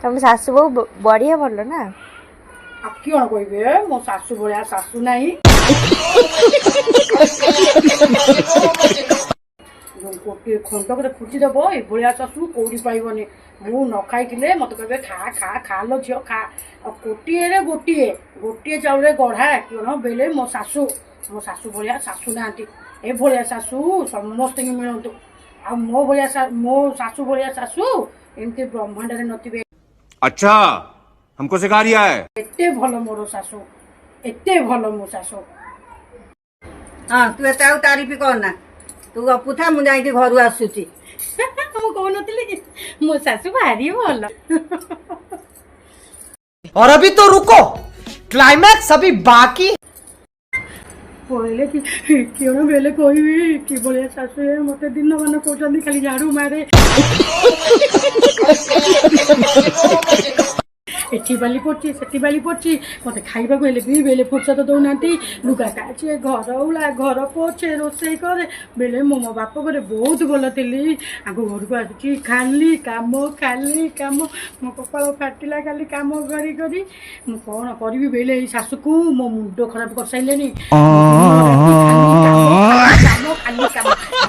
ତମ ଶାଶୁ ବୋହୁ ବଢିଆ ଭଲ ନା। ଆଉ କିଅଣ କହିବେ ମୋ ଶାଶୁ ଭଳିଆ ଶାଶୁ ନାହିଁ। ଗୋଟିଏ ଖଣ୍ଡକରେ ଖୁଚି ଦବ ଏଭଳିଆ ଶାଶୁ କୋଉଠି ପାଇବନି। ମୁଁ ନ ଖାଇଥିଲେ ମତେ କହିବେ ଖା ଖା ଖା ଲୋ ଝିଅ ଖା। ଆଉ ଗୋଟିଏରେ ଗୋଟିଏ ଚାଉଳରେ ଗଢ଼ା କିଅଣ ବେଲେ ମୋ ଶାଶୁ ଭଳିଆ ଶାଶୁ ନାହାନ୍ତି। ଏଭଳିଆ ଶାଶୁ ସମସ୍ତଙ୍କୁ ମିଳନ୍ତୁ। ଆଉ ମୋ ଶାଶୁ ଭଳିଆ ଶାଶୁ ଏମିତି ବ୍ରହ୍ମାଣ୍ଡରେ ନଥିବେ। अच्छा हमको सिखा रिया है। एते भलो मोर शाशु एते भलो मो शाशु। हाँ तू एत तारीफ करना तू गपुथा मु जाई घर आसुची। ମୁଁ କହୁନଥିଲି କି ମୋ ଶାଶୁ ଭାରି ଭଲ। और अभी तो रुको, क्लाइमैक्स अभी बाकी। କହିଲେ କି କିଅଣ ବେଲେ କହିବି କି ଭଳିଆ ଶାଶୁ ମତେ ଦିନମାନ କହୁଛନ୍ତି ଖାଲି ଝାଡୁ ମାରେ। ଏଠି ବାଲି ପଡୁଛି ସେଠି ବାଲି ପଡୁଛି ମତେ ଖାଇବାକୁ ହେଲେ ବି ବେଲେ ଫୁର୍ସତ ଦଉନାହାନ୍ତି। ଲୁଗା କାଚେ ଘର ଉଳା ଘର ପୋଛେ ରୋଷେଇ କରେ ବେଲେ ମୁଁ ମୋ ବାପ ଘରେ ବହୁତ ଭଲ ଥିଲି। ଆଗ ଘରକୁ ଆସୁଛି ଖାଲି କାମ ମୋ କପାଳ ଫାଟିଲା ଖାଲି କାମ କରି କରି। ମୁଁ କଣ କରିବି ବେଲେ ଏଇ ଶାଶୁକୁ ମୋ ମୁଣ୍ଡ ଖରାପ କରିସାରିଲେଣି। ଖାଲି କାମ।